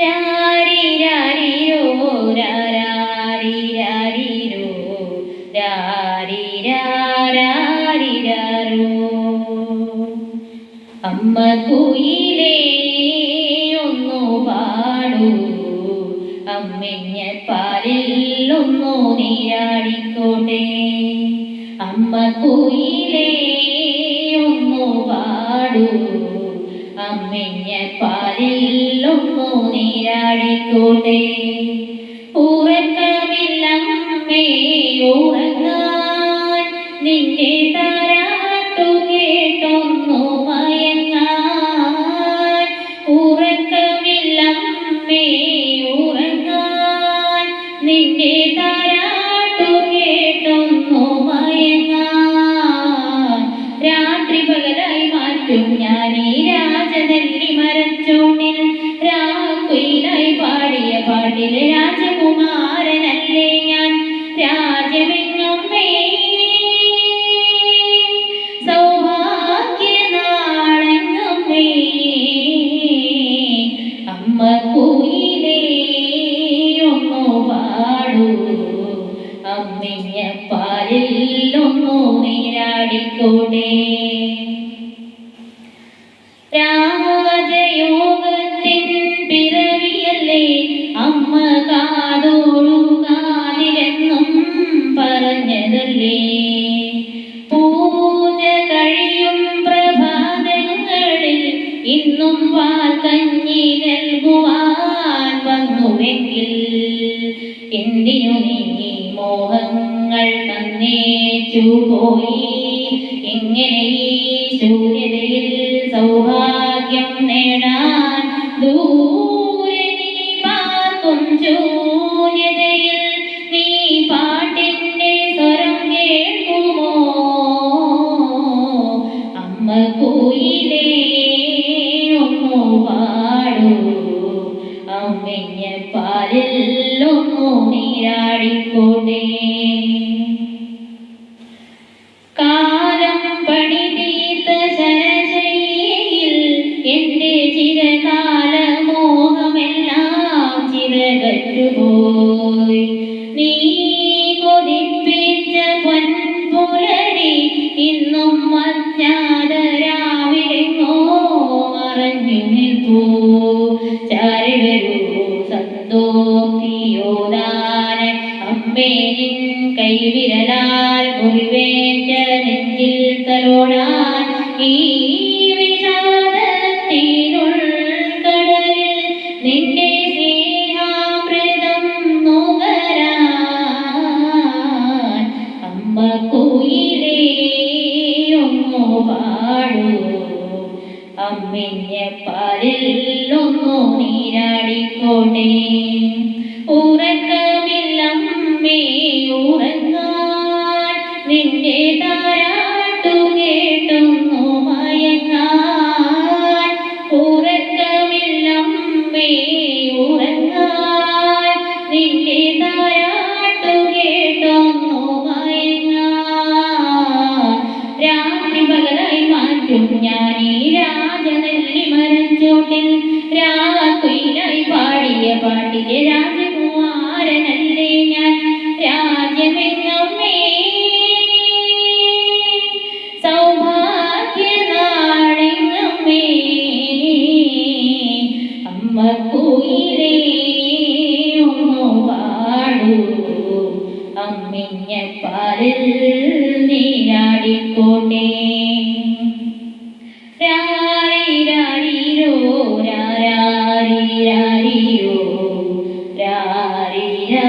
രാരിരാരിരോ രാരാരിരാരിരോ രാരിരാരാരിരാരോ. അമ്മ കുയിലേ ഒന്നു പാടൂ, അമ്മിഞ്ഞ പാലിൽ ഒന്നു നീരാടിക്കോട്ടെ. അമ്മ കുയിലേ ഒന്നു പാടൂ, അമ്മിഞ്ഞ പാലിൽ ഒന്നു നീരാടിക്കോട്ടെ. ഉറക്കമില്ലമ്മേ ഉറങ്ങാൻ, നിന്റെ താരാട്ടു കേട്ടൊന്നു മയങ്ങാൻ. ഉറക്കമില്ലമ്മേ ഉറങ്ങാൻ, നിന്റെ താരാട്ടു കേട്ടൊന്നു മയങ്ങാൻ. രാത്രി പകലായി മാറ്റും ഞാനീ രാജനെല്ലി മരച്ചോട്ടിൽ, രാക്കുയിലായി പാടിയ പാട്ടിലെ രാജകുമാരനല്ലേ ഞാൻ. രാജമെങ്ങമ്മേ സൗഭാഗ്യനാളെങ്ങമ്മേ. അമ്മ കുയിലേ ഒന്നു പാടൂ, അമ്മിഞ്ഞ പാലിൽ ഒന്നു നീരാടിക്കോട്ടെ. രാജയോഗത്തിൻ പിറവിയല്ലേ അമ്മ കാതോടു കാതിലെന്നും പറഞ്ഞതല്ലേ. പൂജ കഴിയും പ്രഭാതങ്ങളിൽ ഇന്നും പാൽക്കഞ്ഞി നൽകുവാൻ വന്നുവെങ്കിൽ, എന്തിനു നീ മോഹങ്ങൾ തന്നേച്ചു പോയി. ഇങ്ങനെ ഈ ശൂന്യതയിൽ സൗഭാഗ്യം നേടാൻ, ദൂരെ നീ പാർക്കും ശൂന്യതയിൽ നീ പാട്ടിൻ്റെ സ്വരം കേൾക്കുമോ. അമ്മ കുയിലേ ഒന്നു പാടൂ, അമ്മിഞ്ഞ പാലിൽ ഒന്നു നീരാടിക്കോട്ടെ. കാലം പണി തീർത്ത ശരശയ്യയിൽ എൻ്റെ ചിരകാല മോഹമെല്ലാം ചിറകറ്റുപോയി. നീ കൊതിപ്പിച്ച പൊൻപുലരി ഇന്നും അജ്ഞാതരാവിലെങ്ങോ മറഞ്ഞു നിൽപ്പൂ. ചാരി വരൂ സന്തോഷിയോദാന അമ്മേ, നിൻ കൈവിരലാൽ മുറിവേറ്റ നെഞ്ചിൽ തലോടാൻ. ഈ വിഷാദത്തിനുൾക്കടലിൽ നിന്റെ സ്നേഹാമൃതം നുകരാൻ. അമ്മ കുയിലേ ഒന്നു പാടൂ, അമ്മിഞ്ഞ പാലിൽ ഒന്നു നീരാടിക്കോട്ടെ. ഉറക്കമില്ലമ്മേ ഉറങ്ങാൻ, നിന്റെ താരാട്ടു കേട്ടൊന്നു മയങ്ങാൻ. ഉറക്കമില്ലമ്മേ ഉറങ്ങാൻ, നിന്റെ താരാട്ടു കേട്ടൊന്നു മയങ്ങാൻ. രാത്രി പകലായി മാറ്റും ഞാനീ രാജനെല്ലി മരച്ചോട്ടിൽ, രാക്കുയിലായി പാടിയ പാട്ടിലെ രാജകുമാരനല്ലേ ഞാൻ. രാജമെങ്ങമ്മേ സൗഭാഗ്യനാളെങ്ങമ്മേ. അമ്മ കുയിലേ ഒന്നു പാടൂ, അമ്മിഞ്ഞ പാലിൽ നീരാടിക്കോട്ടെ. രാരിരാരിരോ രാരാരിരാരിരോ രാരിരാ